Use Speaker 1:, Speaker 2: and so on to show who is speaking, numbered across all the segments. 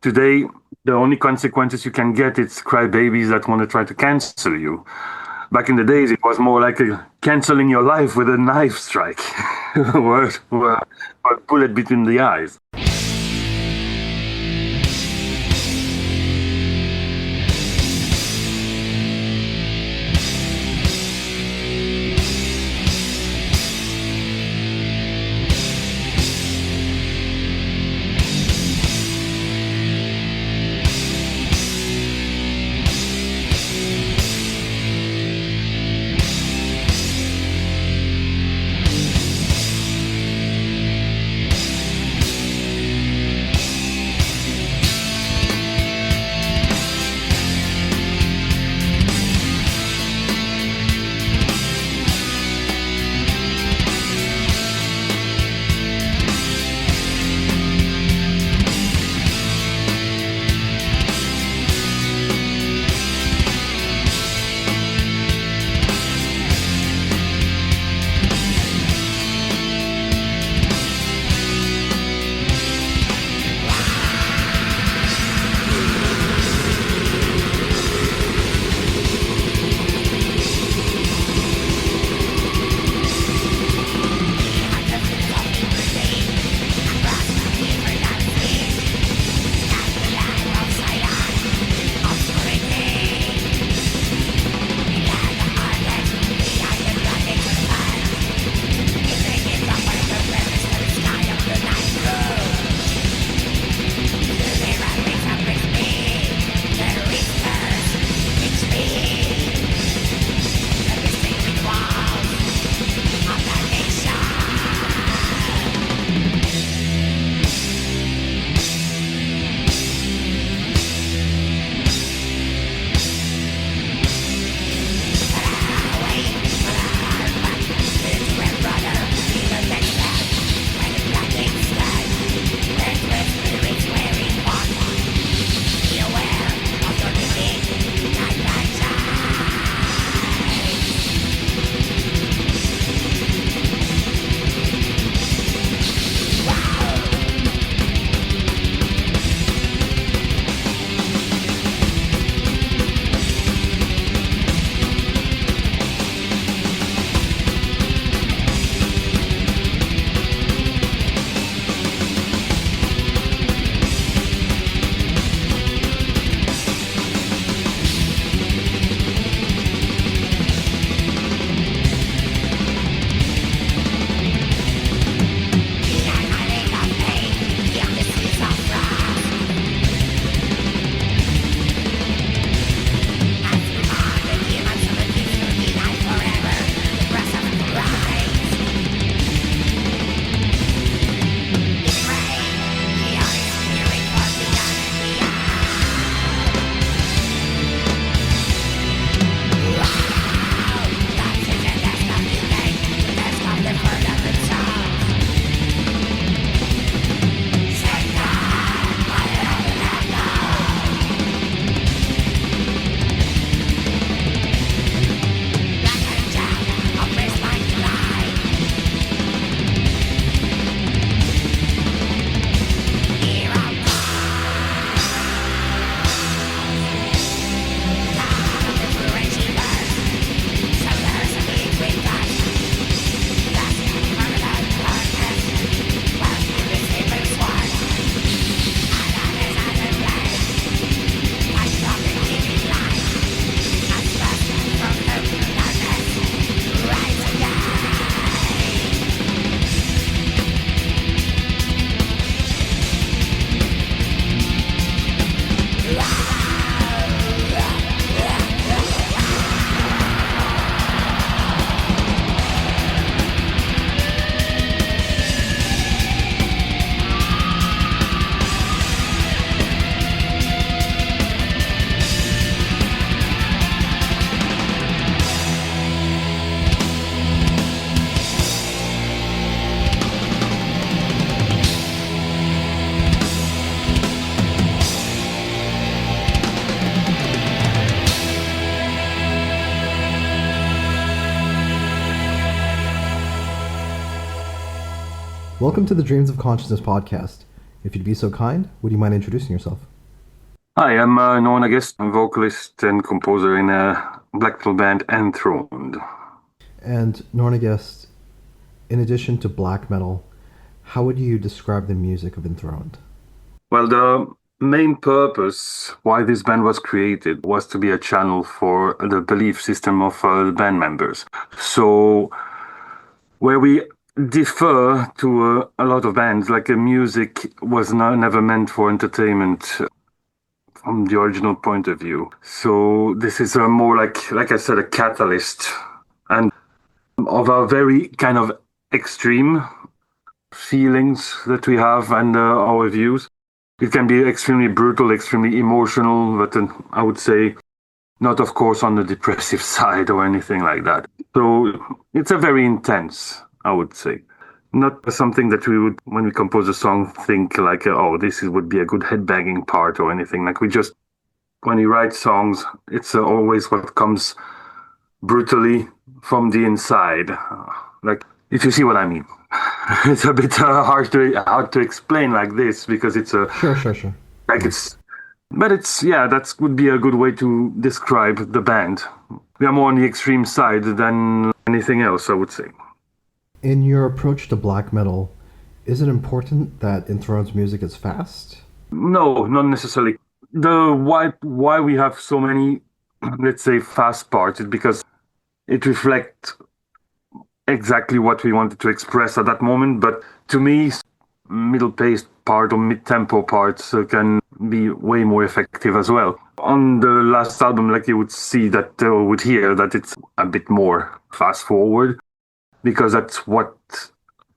Speaker 1: Today, the only consequences you can get is crybabies that want to try to cancel you. Back in the days, it was more like canceling your life with a knife strike or a bullet between the eyes.
Speaker 2: Welcome to the Dreams of Consciousness podcast. If you'd be so kind, would you mind introducing yourself?
Speaker 1: Hi, I'm Nornagest, vocalist and composer in a black metal band Enthroned.
Speaker 2: And Nornagest, in addition to black metal, how would you describe the music of Enthroned?
Speaker 1: Well, the main purpose why this band was created was to be a channel for the belief system of the band members. So, where we differ to a lot of bands, like music was never meant for entertainment from the original point of view. So this is a more like I said, a catalyst and of a very kind of extreme feelings that we have and our views. It can be extremely brutal, extremely emotional, but I would say not, of course, on the depressive side or anything like that. So it's a very intense, I would say. Not something that we would, when we compose a song, think like, oh, would be a good headbanging part or anything. Like we just, when we write songs, it's always what comes brutally from the inside. Like, if you see what I mean. It's a bit hard to explain like this because it's a
Speaker 2: Sure.
Speaker 1: like it's but it's yeah, that would be a good way to describe the band. We are more on the extreme side than anything else, I would say.
Speaker 2: In your approach to black metal, is it important that Enthroned's music is fast?
Speaker 1: No, not necessarily. The why we have so many, let's say, fast parts is because it reflects exactly what we wanted to express at that moment. But to me, middle-paced part or mid-tempo parts can be way more effective as well. On the last album, like you would see that, would hear that it's a bit more fast-forward because that's what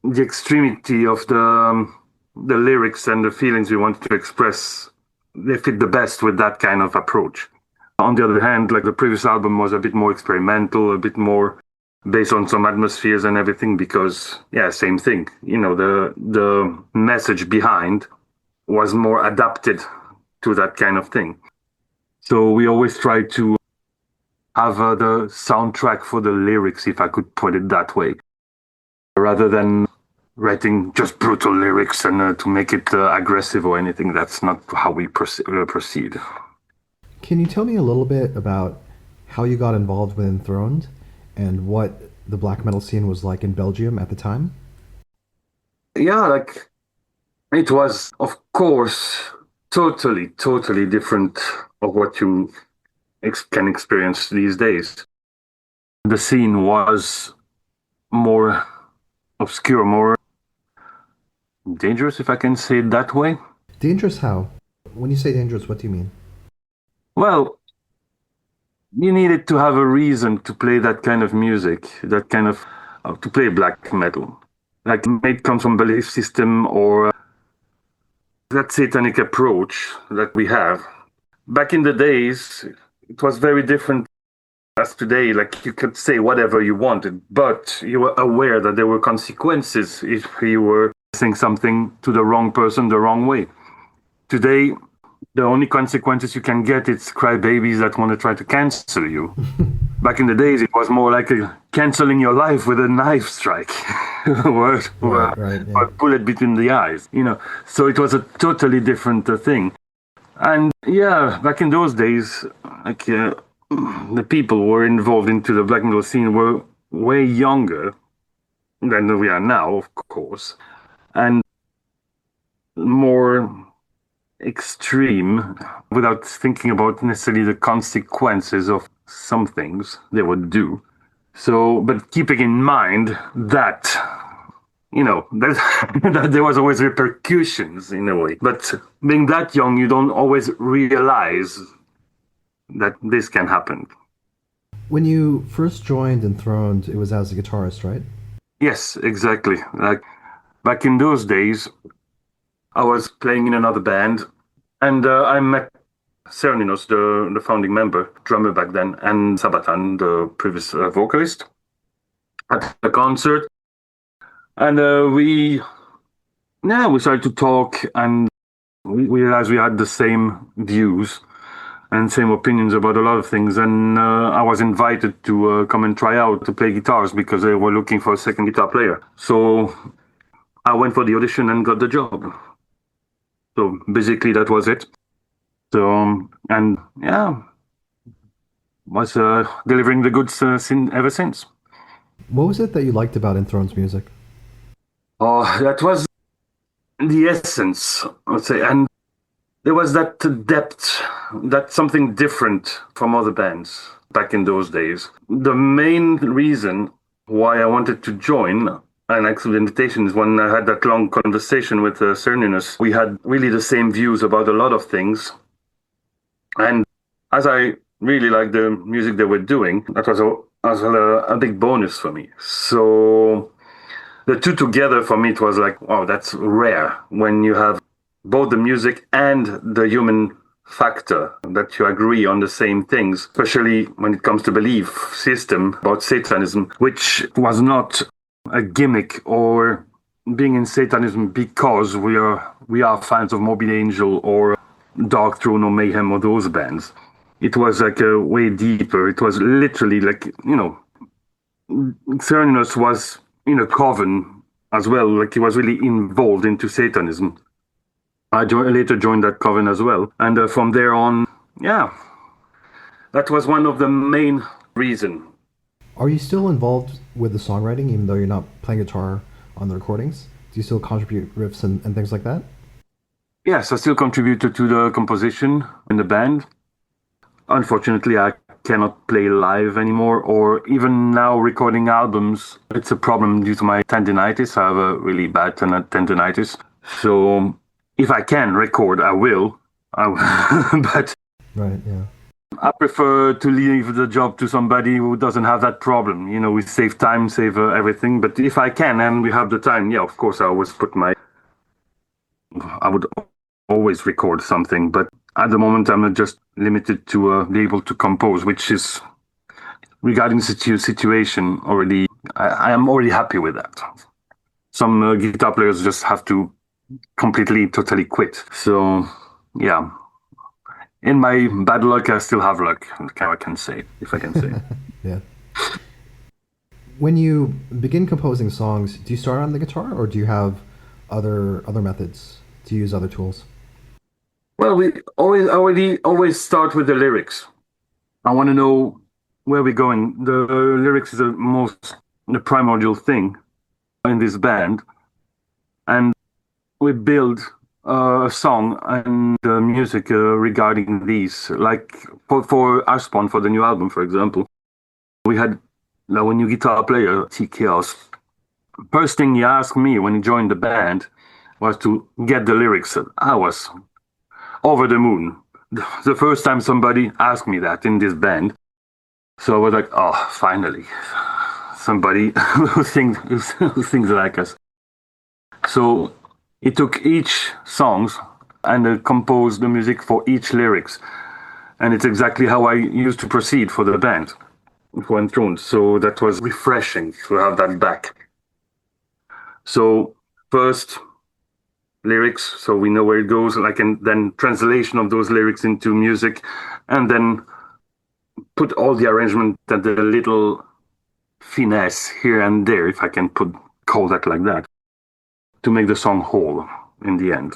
Speaker 1: the extremity of the lyrics and the feelings we wanted to express. They fit the best with that kind of approach. On the other hand, like the previous album was a bit more experimental, a bit more based on some atmospheres and everything because yeah, same thing, the message behind was more adapted to that kind of thing. So we always try to have the soundtrack for the lyrics, if I could put it that way, rather than writing just brutal lyrics and to make it aggressive or anything. That's not how we proceed.
Speaker 2: Can you tell me a little bit about how you got involved with Enthroned and what the black metal scene was like in Belgium at the time?
Speaker 1: Yeah, like it was, of course, totally different of what you can experience these days. The scene was more obscure, more dangerous, if I can say it that way.
Speaker 2: Dangerous how? When you say dangerous, what do you mean?
Speaker 1: Well, you needed to have a reason to play that kind of music, that kind of to play black metal. Like it comes from belief system or that satanic approach that we have. Back in the days, it was very different as today. Like you could say whatever you wanted, but you were aware that there were consequences if you were saying something to the wrong person the wrong way. Today, the only consequences you can get is crybabies that want to try to cancel you. Back in the days, it was more like canceling your life with a knife strike, or
Speaker 2: Yeah.
Speaker 1: a bullet between the eyes. So it was a totally different thing. And yeah, back in those days, like the people who were involved into the black metal scene were way younger than we are now, of course, and more extreme without thinking about necessarily the consequences of some things they would do. So, but keeping in mind that, that there was always repercussions in a way. But being that young, you don't always realize that this can happen.
Speaker 2: When you first joined Enthroned, it was as a guitarist, right?
Speaker 1: Yes, exactly. Like back in those days, I was playing in another band, and I met Sereninos, the founding member, drummer back then, and Sabatan, the previous vocalist, at the concert. And we started to talk, and we realized we had the same views and same opinions about a lot of things. And I was invited to come and try out to play guitars because they were looking for a second guitar player. So I went for the audition and got the job. So basically, that was it. So, and yeah, was delivering the goods ever since.
Speaker 2: What was it that you liked about Enthrone's music?
Speaker 1: Oh, that was the essence, I would say. And there was that depth, that something different from other bands back in those days. The main reason why I wanted to join and accept the invitation is when I had that long conversation with Cernunnos. We had really the same views about a lot of things. And as I really liked the music they were doing, that was a big bonus for me. So the two together for me, it was like, wow, that's rare when you have both the music and the human factor, that you agree on the same things, especially when it comes to belief system about Satanism, which was not a gimmick or being in Satanism because we are fans of Morbid Angel or Dark Throne or Mayhem or those bands. It was like a way deeper. It was literally like, Cernunnos was in a coven as well. Like he was really involved into Satanism. I later joined that coven as well. And from there on, yeah, that was one of the main reasons.
Speaker 2: Are you still involved with the songwriting, even though you're not playing guitar on the recordings? Do you still contribute riffs and things like that?
Speaker 1: Yes, I still contributed to the composition in the band. Unfortunately, I cannot play live anymore, or even now recording albums. It's a problem due to my tendinitis. I have a really bad tendinitis. So if I can record, I will. But
Speaker 2: Right, yeah.
Speaker 1: I prefer to leave the job to somebody who doesn't have that problem. We save time, save everything. But if I can and we have the time, yeah, of course, I would always record something. But at the moment, I'm just limited to be able to compose, which is, regarding the situation, already, I am already happy with that. Some guitar players just have to completely, totally quit. So, yeah. In my bad luck, I still have luck, I can say, if I can say.
Speaker 2: Yeah. When you begin composing songs, do you start on the guitar, or do you have other methods to use other tools?
Speaker 1: Well, we always start with the lyrics. I want to know where we're going. The lyrics is the primordial thing in this band, and we build a song and music regarding these. Like for Ashspawn, for the new album, for example, we had a new guitar player, T Chaos. First thing he asked me when he joined the band was to get the lyrics. I was over the moon. The first time somebody asked me that in this band. So I was like, oh, finally, somebody who thinks like us. So he took each songs and composed the music for each lyrics. And it's exactly how I used to proceed for the band, for Enthroned. So that was refreshing to have that back. So first, lyrics, so we know where it goes, and then translation of those lyrics into music, and then put all the arrangement and the little finesse here and there, if I can call that like that, to make the song whole in the end.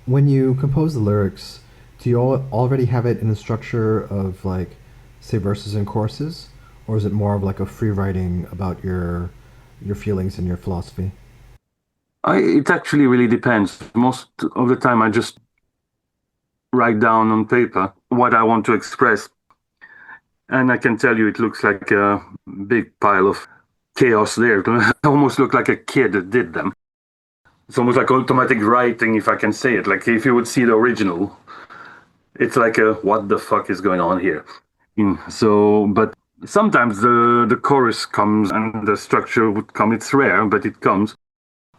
Speaker 2: When you compose the lyrics, do you already have it in the structure of, like, say, verses and choruses, or is it more of like a free writing about your feelings and your philosophy?
Speaker 1: It actually really depends. Most of the time I just write down on paper what I want to express. And I can tell you it looks like a big pile of chaos there. It almost looked like a kid that did them. It's almost like automatic writing, if I can say it. Like if you would see the original, it's like what the fuck is going on here? But sometimes the chorus comes and the structure would come. It's rare, but it comes.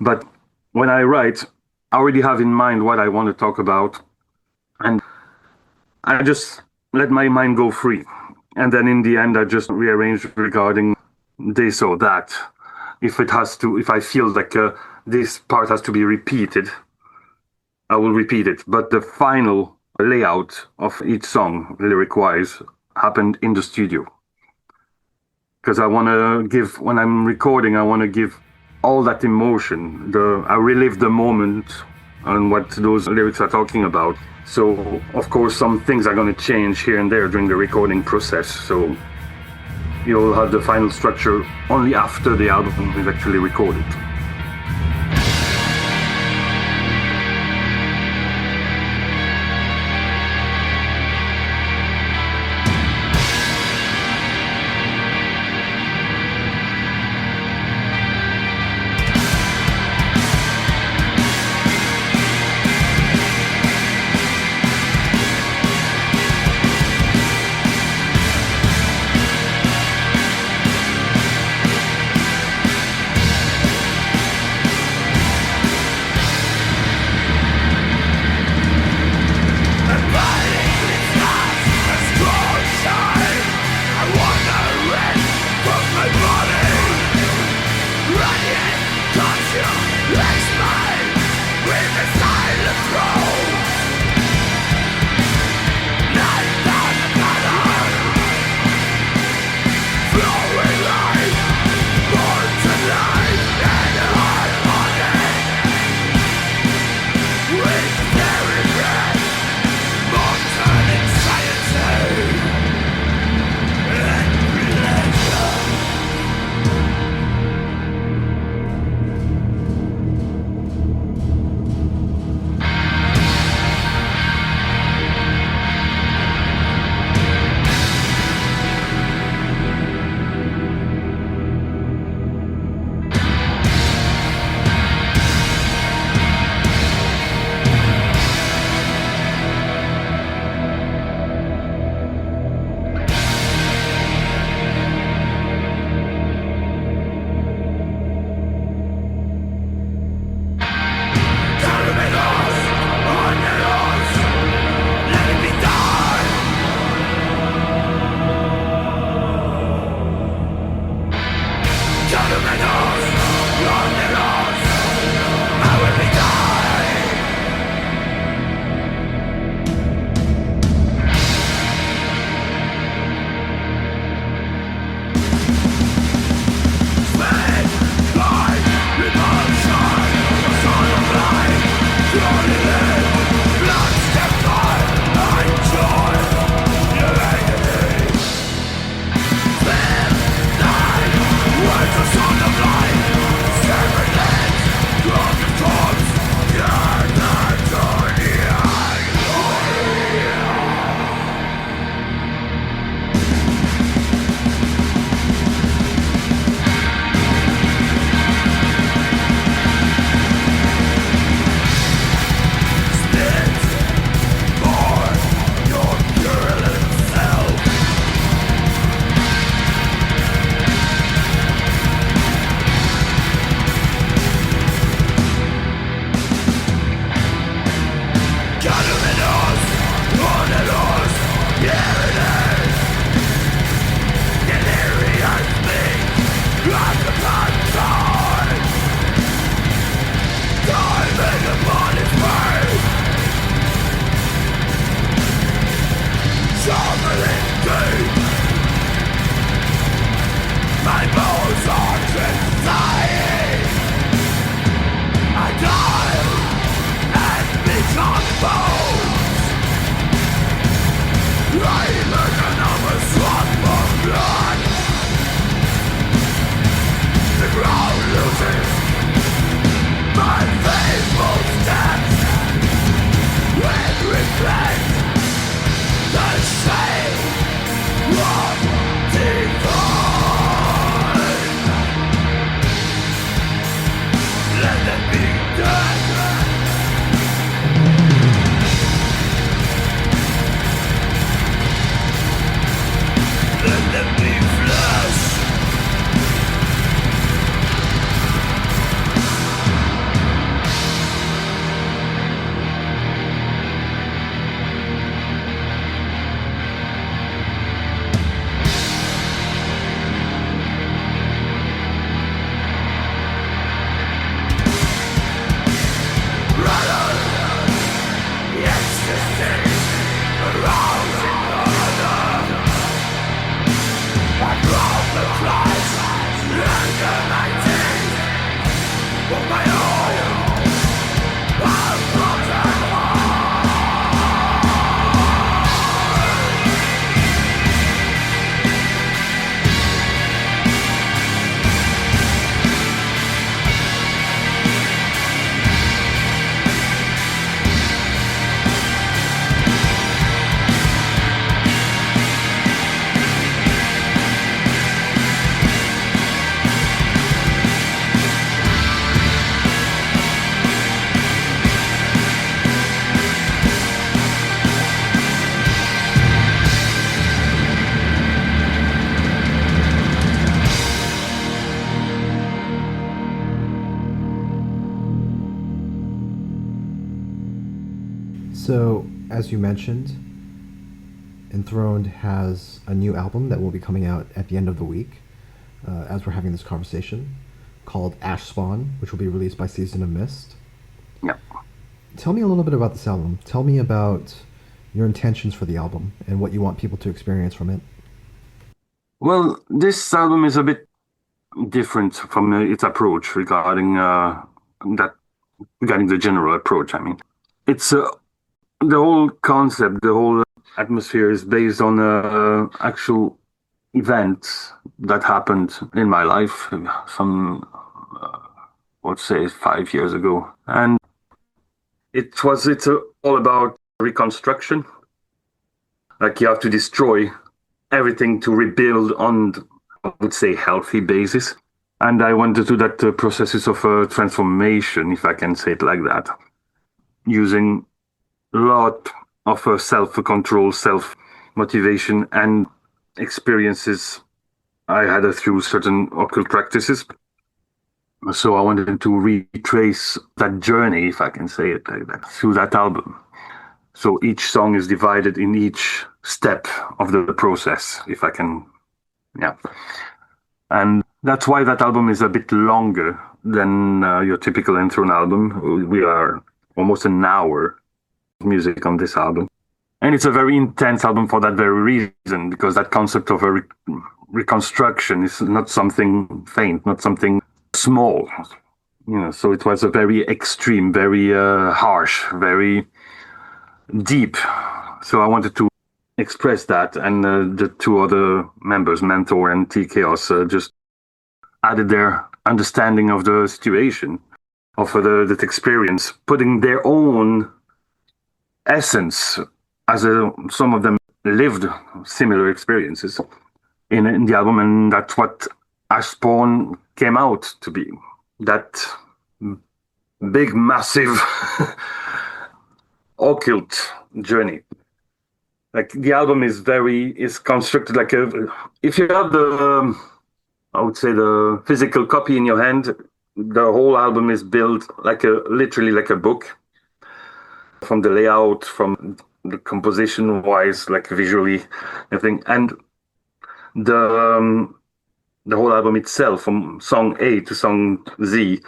Speaker 1: But when I write, I already have in mind what I want to talk about, and I just let my mind go free. And then in the end, I just rearrange regarding this or that. If I feel like this part has to be repeated, I will repeat it. But the final layout of each song, lyric-wise, happened in the studio. Because when I'm recording, I want to give all that emotion. I relive the moment on what those lyrics are talking about. So, of course, some things are going to change here and there during the recording process. So, you'll have the final structure only after the album is actually recorded.
Speaker 3: My own
Speaker 2: So, as you mentioned, Enthroned has a new album that will be coming out at the end of the week, as we're having this conversation, called Ashspawn, which will be released by Season of Mist.
Speaker 1: Yeah.
Speaker 2: Tell me a little bit about this album. Tell me about your intentions for the album and what you want people to experience from it.
Speaker 1: Well, this album is a bit different from its approach regarding the general approach. I mean, it's the whole concept, the whole atmosphere is based on actual events that happened in my life, some, let's say, 5 years ago, and it's all about reconstruction. Like you have to destroy everything to rebuild on, I would say, healthy basis. And I went to do that processes of transformation, if I can say it like that, using a lot of self-control, self-motivation, and experiences I had through certain occult practices. So I wanted to retrace that journey, if I can say it like that, through that album. So each song is divided in each step of the process, if I can, yeah. And that's why that album is a bit longer than your typical Enthroned album. We are almost an hour of music on this album. And it's a very intense album for that very reason, because that concept of a reconstruction is not something faint, not something small. So it was a very extreme, very harsh, very deep. So I wanted to express that, and the two other members, Mentor and T-Chaos, just added their understanding of the situation, of that experience, putting their own essence, as some of them lived similar experiences in the album, and that's what Ashspawn came out to be. That big, massive occult journey. Like the album is constructed like if you have I would say the physical copy in your hand, the whole album is built literally like a book, from the layout, from the composition wise, like visually, everything, and the whole album itself, from song A to song Z,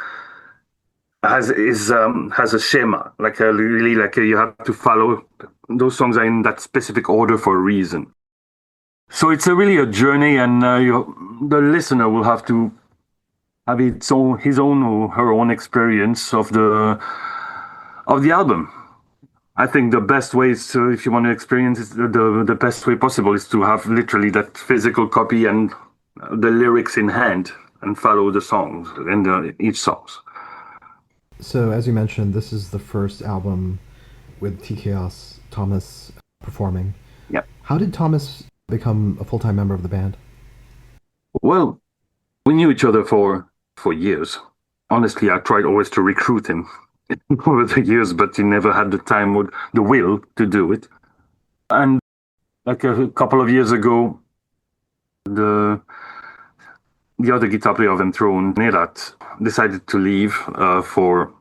Speaker 1: has a schema, you have to follow. Those songs are in that specific order for a reason. So it's really a journey, and the listener will have to have his own or her own experience of the album. I think the best way is to, if you want to experience it, the best way possible is to have literally that physical copy and the lyrics in hand and follow the songs and each songs.
Speaker 2: So, as you mentioned, this is the first album with T-Chaos, Thomas, performing.
Speaker 1: Yeah.
Speaker 2: How did Thomas become a full-time member of the band?
Speaker 1: Well, we knew each other for years. Honestly, I tried always to recruit him over the years, but he never had the time or the will to do it. And like a couple of years ago, the other guitar player of Enthroned, Nerat, decided to leave for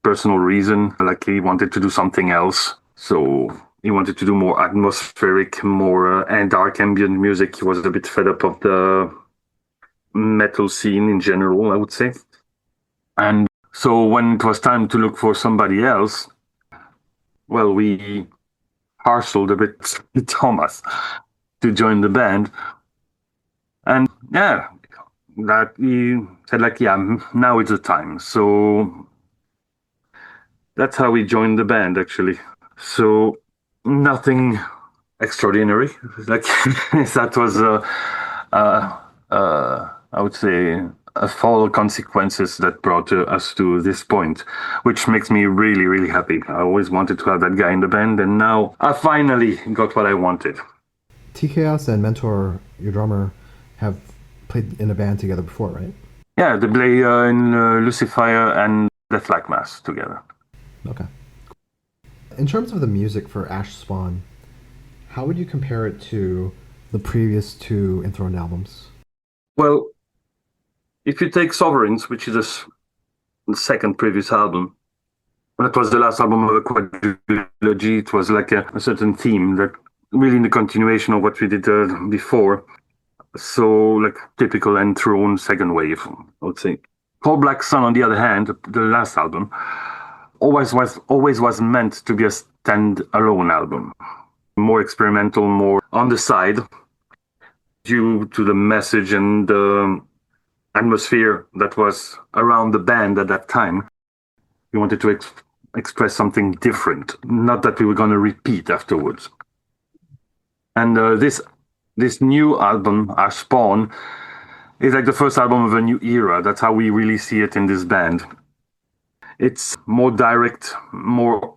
Speaker 1: personal reason. Like he wanted to do something else. So he wanted to do more atmospheric, more and dark ambient music. He was a bit fed up of the metal scene in general, I would say. And so when it was time to look for somebody else, well, we parceled a bit Thomas to join the band. And yeah, that he said now it's the time. So that's how we joined the band, actually. So nothing extraordinary. That was I would say a fall consequences that brought us to this point, which makes me really, really happy. I always wanted to have that guy in the band, and now I finally got what I wanted.
Speaker 2: T-Chaos and Mentor, your drummer, have played in a band together before, right?
Speaker 1: Yeah, they play in Lucifer and Death Like Mass together.
Speaker 2: Okay. In terms of the music for Ashspawn, how would you compare it to the previous two Enthroned albums?
Speaker 1: Well, if you take Sovereigns, which is the second previous album, That was the last album of the quadrilogy. It was like a certain theme that really in the continuation of what we did before. So like typical Enthroned second wave, I would say. Cold Black Sun, on the other hand, the last album, always was meant to be a stand-alone album. More experimental, more on the side, due to the message and the atmosphere that was around the band at that time. We wanted to express something different, not that we were going to repeat afterwards. And this new album, Ashspawn, is like the first album of a new era. That's how we really see it in this band. It's more direct, more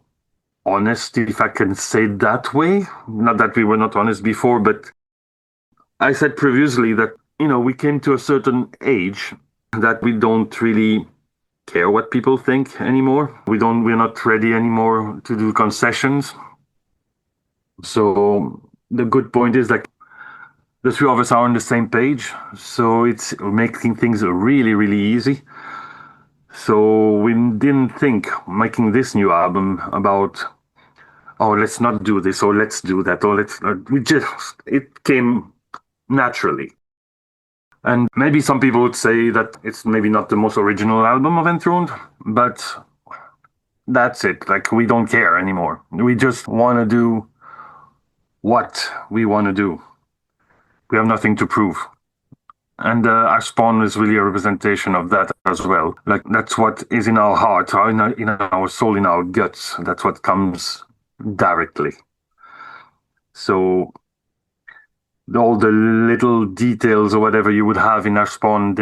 Speaker 1: honest, if I can say it that way. Not that we were not honest before, but I said previously that, we came to a certain age that we don't really care what people think anymore. We're not ready anymore to do concessions. So the good point is that the three of us are on the same page, so it's making things really, really easy. So we didn't think making this new album about, oh, let's not do this, or let's do that, or it came naturally. And maybe some people would say that it's maybe not the most original album of Enthroned, but that's it. Like, we don't care anymore. We just want to do what we want to do. We have nothing to prove. And Ashspawn is really a representation of that as well. Like, that's what is in our heart, in our soul, in our guts. That's what comes directly. So all the little details or whatever you would have in Ashspawn,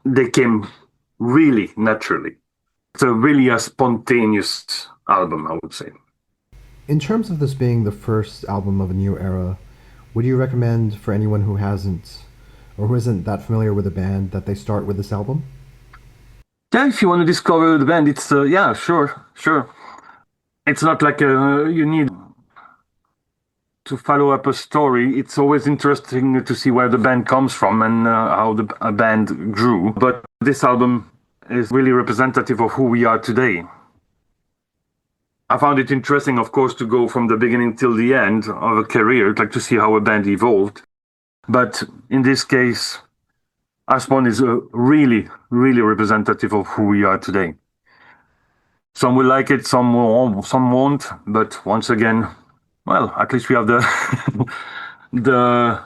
Speaker 1: they came really naturally. It's really a spontaneous album, I would say.
Speaker 2: In terms of this being the first album of a new era, would you recommend for anyone who hasn't or who isn't that familiar with the band that they start with this album?
Speaker 1: Yeah, if you want to discover the band, it's yeah, sure. It's not like you need to follow up a story. It's always interesting to see where the band comes from and how a band grew. But this album is really representative of who we are today. I found it interesting, of course, to go from the beginning till the end of a career, like to see how a band evolved. But in this case, Ashspawn is really, really representative of who we are today. Some will like it, some won't. But once again, well, at least we have the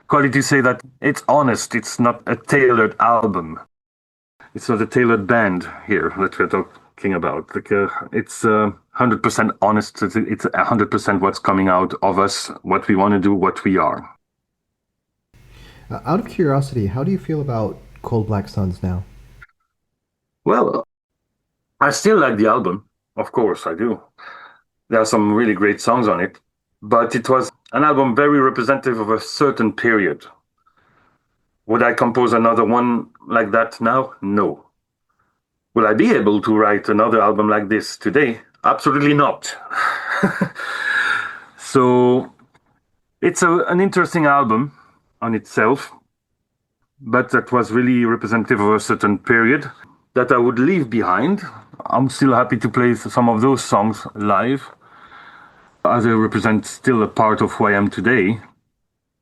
Speaker 1: quality to say that it's honest. It's not a tailored album. It's not a tailored band here that we're talking about. Like, it's 100% honest. It's 100% what's coming out of us, what we want to do, what we are.
Speaker 2: Out of curiosity, how do you feel about Cold Black Suns now?
Speaker 1: Well, I still like the album. Of course, I do. There are some really great songs on it, but it was an album very representative of a certain period. Would I compose another one like that now? No. Will I be able to write another album like this today? Absolutely not. So it's an interesting album on itself, but that was really representative of a certain period that I would leave behind. I'm still happy to play some of those songs live, as they represent still a part of who I am today.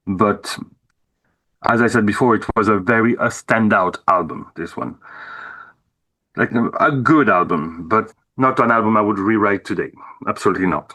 Speaker 1: But as I said before, it was a standout album, this one. Like a good album, but not an album I would rewrite today. Absolutely not.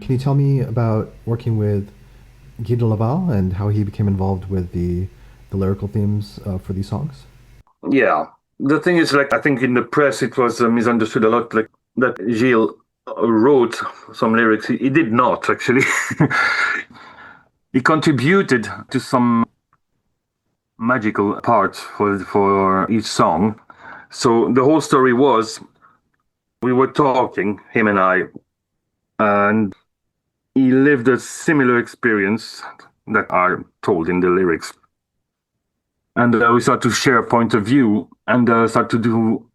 Speaker 2: Can you tell me about working with Guy de Laval and how he became involved with the lyrical themes for these songs?
Speaker 1: Yeah. The thing is, like, I think in the press it was misunderstood a lot, like, that Gilles wrote some lyrics. He did not, actually. He contributed to some magical parts for each song. So the whole story was, we were talking, him and I, and he lived a similar experience that are told in the lyrics. And we start to share a point of view and start to do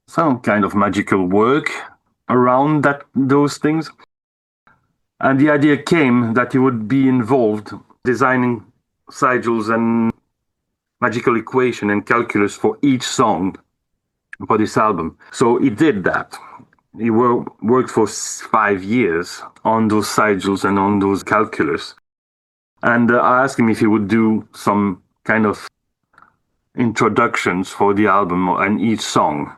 Speaker 1: some kind of magical work around those things. And the idea came that he would be involved designing sigils and magical equation and calculus for each song for this album. So he did that. He worked for 5 years on those sigils and on those calculus. And I asked him if he would do some kind of introductions for the album and each song,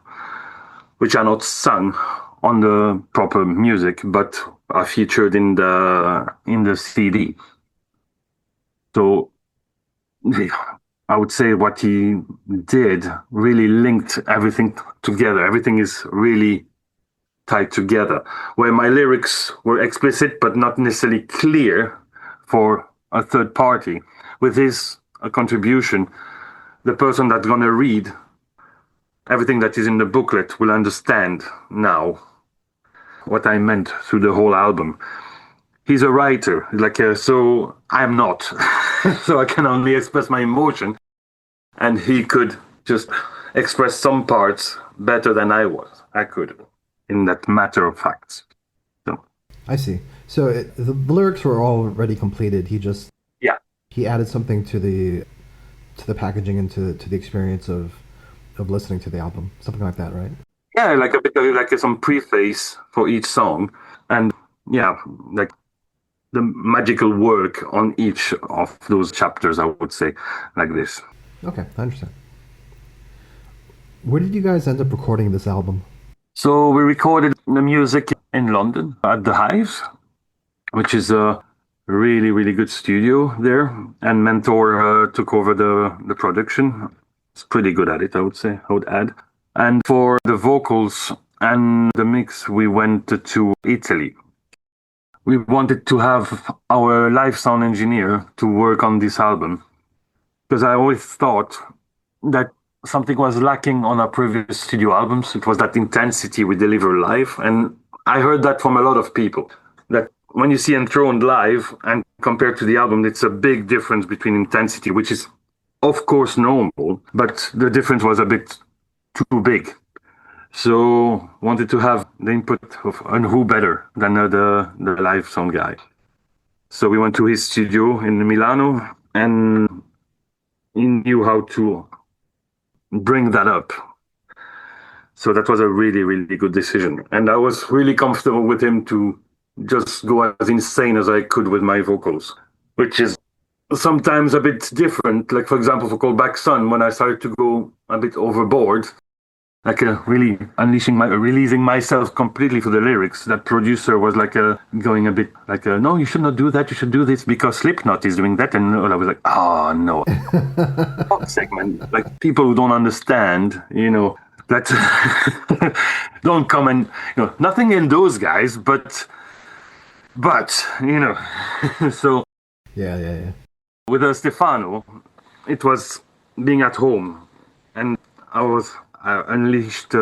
Speaker 1: which are not sung on the proper music, but are featured in the CD. So I would say what he did really linked everything together. Everything is really tied together, where my lyrics were explicit but not necessarily clear for a third party. With his contribution, the person that's going to read everything that is in the booklet will understand now what I meant through the whole album. He's a writer, so I'm not. So I can only express my emotion, and he could just express some parts better than I could, in that matter of facts. So.
Speaker 2: I see. So the lyrics were already completed. He added something to the packaging and to the experience of listening to the album, something like that, right?
Speaker 1: Yeah, like a bit of, like some preface for each song, and yeah, like the magical work on each of those chapters, I would say, like this.
Speaker 2: Okay, I understand. Where did you guys end up recording this album?
Speaker 1: So we recorded the music in London at the Hive, which is a really, really good studio there, and Mentor took over the production. It's pretty good at it, I would say, I would add. And for the vocals and the mix, we went to Italy. We wanted to have our live sound engineer to work on this album, because I always thought that something was lacking on our previous studio albums. It was that intensity we deliver live. And I heard that from a lot of people, that when you see Enthroned live and compared to the album, it's a big difference between intensity, which is, of course, normal, but the difference was a bit too big. So wanted to have the input of, and who better than the live sound guy. So we went to his studio in Milano, and he knew how to bring that up. So that was a really, really good decision. And I was really comfortable with him to just go as insane as I could with my vocals, which is sometimes a bit different. Like, for example, for Call Back Sun, when I started to go a bit overboard, like really releasing myself completely for the lyrics, that producer was going a bit no, you should not do that, you should do this because Slipknot is doing that. And I was like, oh no. Segment, like people who don't understand, that don't come and, nothing in those guys, but so
Speaker 2: Yeah.
Speaker 1: with Stefano, it was being at home, and I unleashed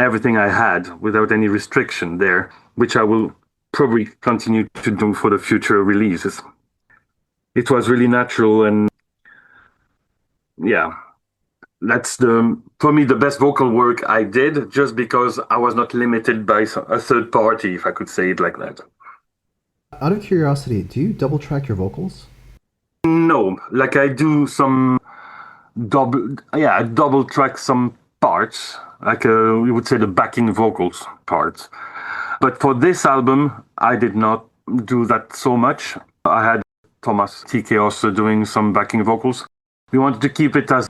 Speaker 1: everything I had without any restriction there, which I will probably continue to do for the future releases. It was really natural, and yeah, that's for me the best vocal work I did, just because I was not limited by a third party, if I could say it like that.
Speaker 2: Out of curiosity, do you double track your vocals?
Speaker 1: No, like I do some I double track some parts, like we would say the backing vocals parts. But for this album, I did not do that so much. I had Thomas TK also doing some backing vocals. We wanted to keep it as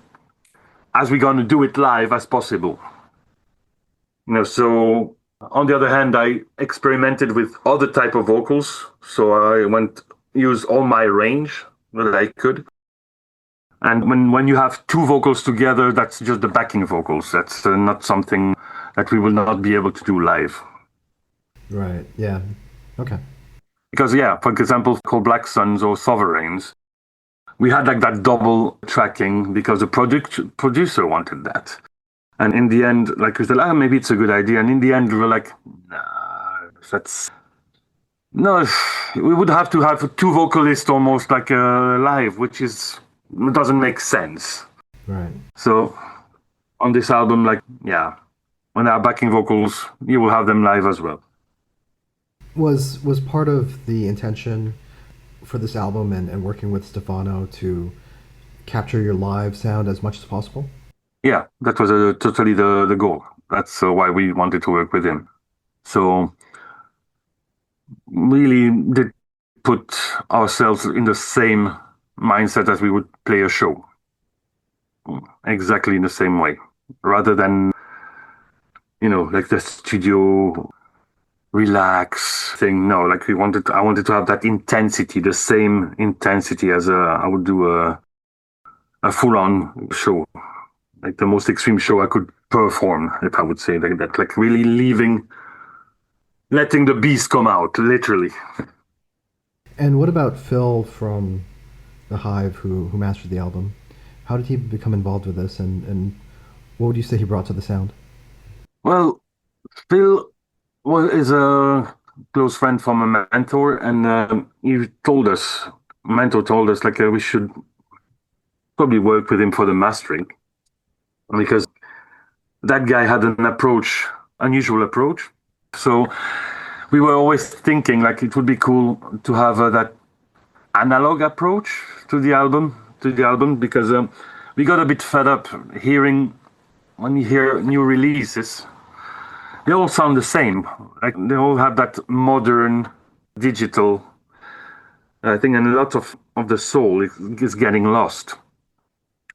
Speaker 1: we're going to do it live as possible. So On the other hand, I experimented with other type of vocals, so I use all my range that I could. And when you have two vocals together, that's just the backing vocals. That's not something that we will not be able to do live.
Speaker 2: Right. Yeah. Okay.
Speaker 1: Because yeah, for example, called Black Suns or Sovereigns, we had like that double tracking because the producer wanted that. And in the end, like we said, maybe it's a good idea. And in the end, we were like, nah, that's no. We would have to have two vocalists almost like live, which doesn't make sense.
Speaker 2: Right.
Speaker 1: So on this album, like yeah, when there are backing vocals, you will have them live as well.
Speaker 2: Was part of the intention for this album and working with Stefano to capture your live sound as much as possible?
Speaker 1: Yeah, that was totally the goal. That's why we wanted to work with him. So really did put ourselves in the same mindset as we would play a show. Exactly in the same way. Rather than, like the studio relax thing. No, like I wanted to have that intensity, the same intensity as I would do a full-on show. Like the most extreme show I could perform, if I would say like that. Like really letting the beast come out, literally.
Speaker 2: And what about Phil from The Hive, who mastered the album? How did he become involved with this, and what would you say he brought to the sound?
Speaker 1: Well, Phil is a close friend from a mentor, and mentor told us, like we should probably work with him for the mastering because that guy had unusual approach. So we were always thinking like it would be cool to have that analog approach to the album because we got a bit fed up when you hear new releases, they all sound the same. Like they all have that modern digital thing, and a lot of the soul is getting lost.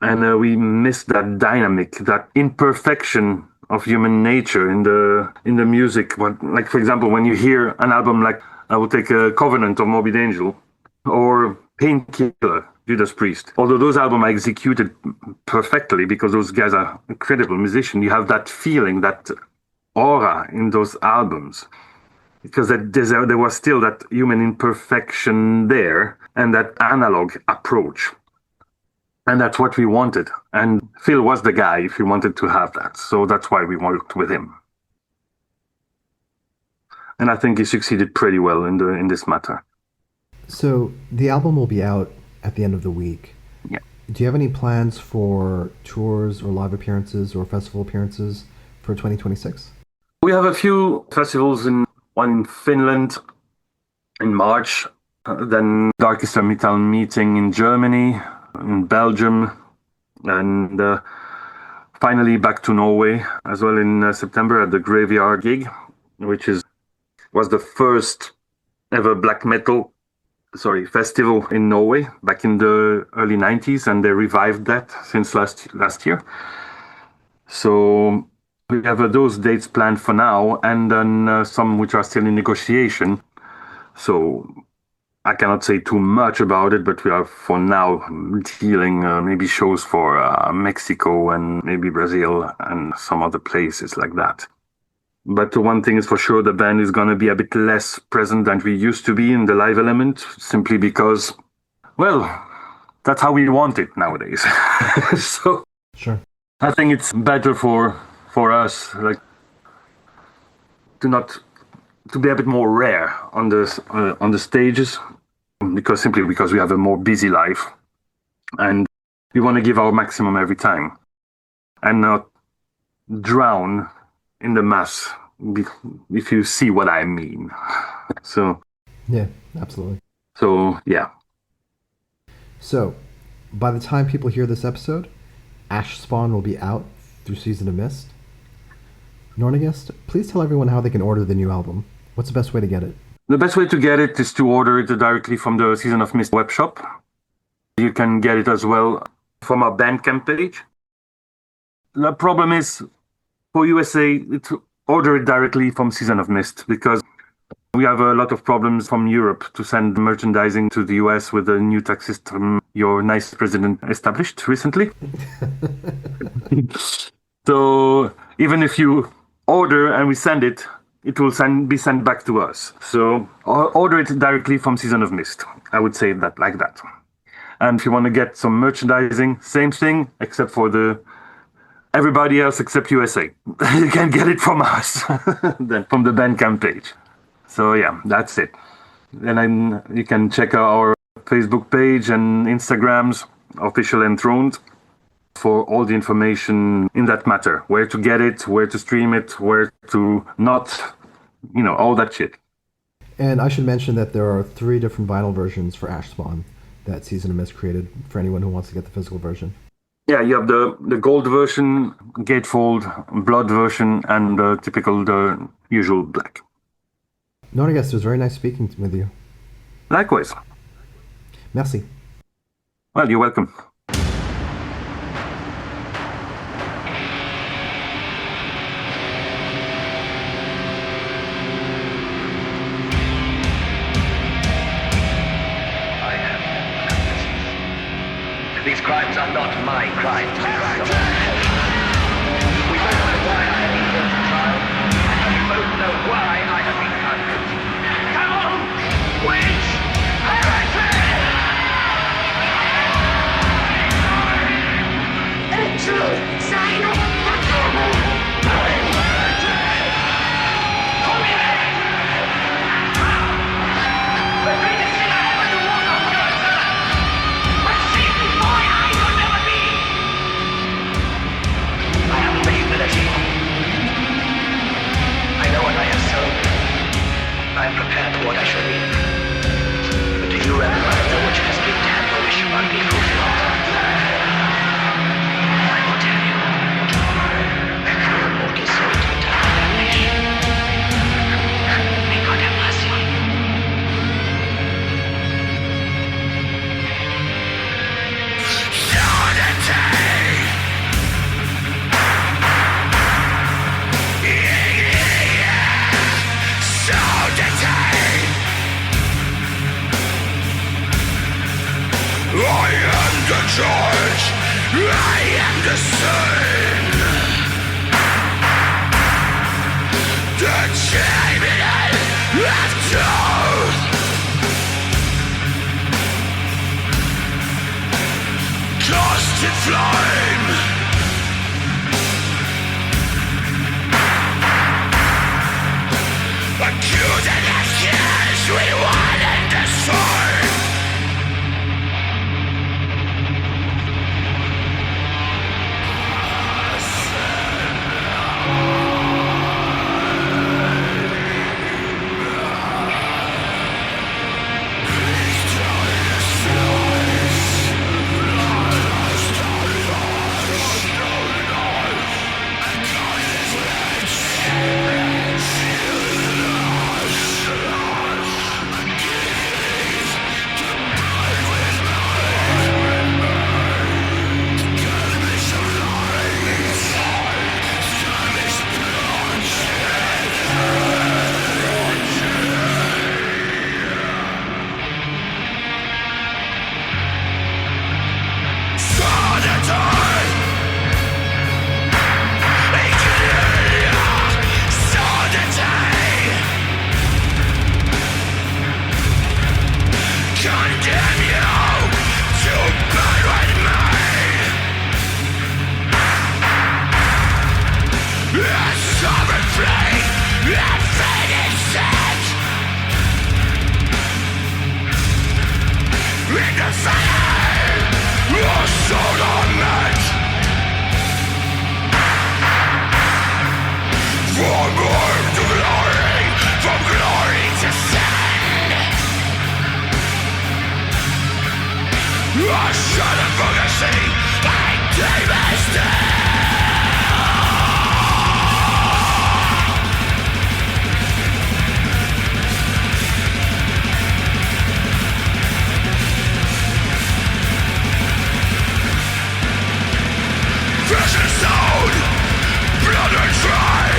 Speaker 1: And we miss that dynamic, that imperfection of human nature in the music. Like for example, when you hear an album like I will take a Covenant of Morbid Angel or Painkiller, Judas Priest. Although those albums are executed perfectly because those guys are incredible musicians, you have that feeling, that aura in those albums. Because there was still that human imperfection there and that analog approach. And that's what we wanted. And Phil was the guy if we wanted to have that. So that's why we worked with him. And I think he succeeded pretty well in this matter.
Speaker 2: So the album will be out at the end of the week.
Speaker 1: Yeah.
Speaker 2: Do you have any plans for tours or live appearances or festival appearances for 2026?
Speaker 1: We have a few festivals, one in Finland in March, then Darkest Metal meeting in Germany, in Belgium, and finally back to Norway as well in September at the Graveyard gig, which was the first ever black metal festival in Norway back in the early 90s, and they revived that since last year. So we have those dates planned for now, and then some which are still in negotiation. So I cannot say too much about it, but we are for now dealing maybe shows for Mexico and maybe Brazil and some other places like that. But one thing is for sure, the band is going to be a bit less present than we used to be in the live element, simply because, well, that's how we want it nowadays. So
Speaker 2: sure.
Speaker 1: I think it's better for us, like, to be a bit more rare on the stages, because we have a more busy life, and we want to give our maximum every time, and not drown in the mass, if you see what I mean. So
Speaker 2: yeah, absolutely.
Speaker 1: So yeah.
Speaker 2: So by the time people hear this episode, Ashspawn will be out through Season of Mist. Nornagest, please tell everyone how they can order the new album. What's the best way to get it?
Speaker 1: The best way to get it is to order it directly from the Season of Mist webshop. You can get it as well from our Bandcamp page. The problem is, for USA, order it directly from Season of Mist, because we have a lot of problems from Europe to send merchandising to the US with the new tax system your nice president established recently. So even if you order and we send it, it will be sent back to us. So order it directly from Season of Mist. I would say that like that. And if you want to get some merchandising, same thing, except for everybody else except USA. You can get it from us, then from the Bandcamp page. So yeah, that's it. And then you can check our Facebook page and Instagrams, Official Enthroned, for all the information in that matter. Where to get it, where to stream it, where to not, all that shit.
Speaker 2: And I should mention that there are 3 different vinyl versions for Ashspawn that Season of Mist created for anyone who wants to get the physical version.
Speaker 1: Yeah, you have the gold version, gatefold, blood version, and the usual black.
Speaker 2: Nornagest, it was very nice speaking with you.
Speaker 1: Likewise.
Speaker 2: Merci.
Speaker 1: Well, you're welcome.
Speaker 3: These crimes are not my crimes. We both know why I have been brought to trial, and we both know why I have been convicted. Come on! Witch! Heretic! A true sign of I'm prepared for what I shall read. But do you and the mother which has been to have your wish might be fulfilled? I will tell you. Your walk is so to eternal damnation. May God have mercy on you.
Speaker 4: I am the judge, I am the sin, the criminal of truth. Cast in flame, accused and accused, we want and destroy. Ashen Advocacy and Demon Flesh and stone, blood and dry.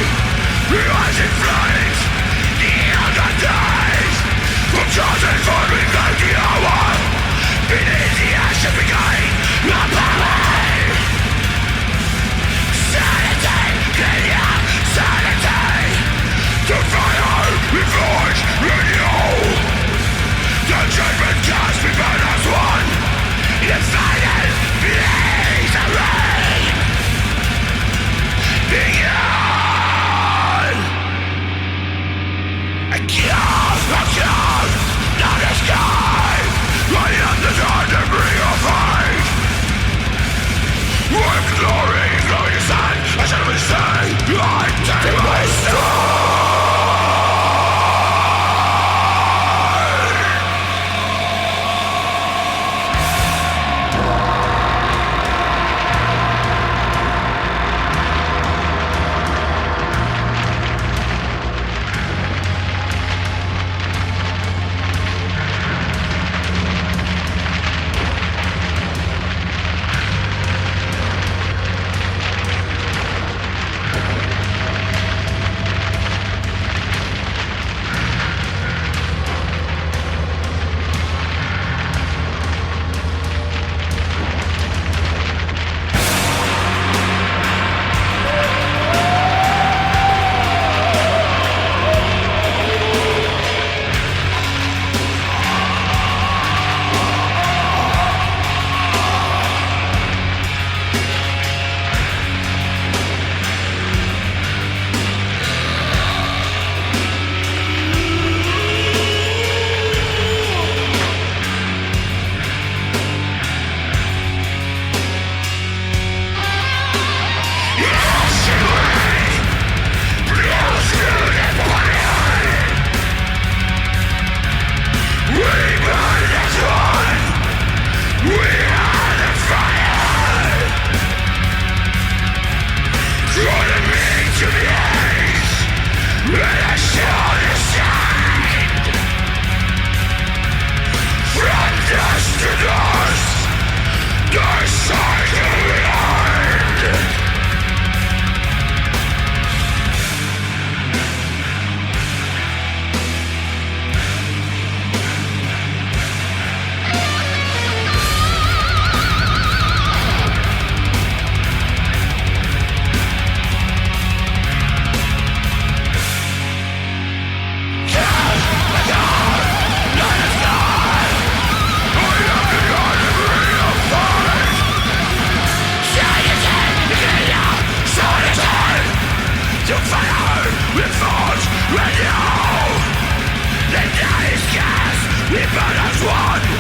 Speaker 4: but as one.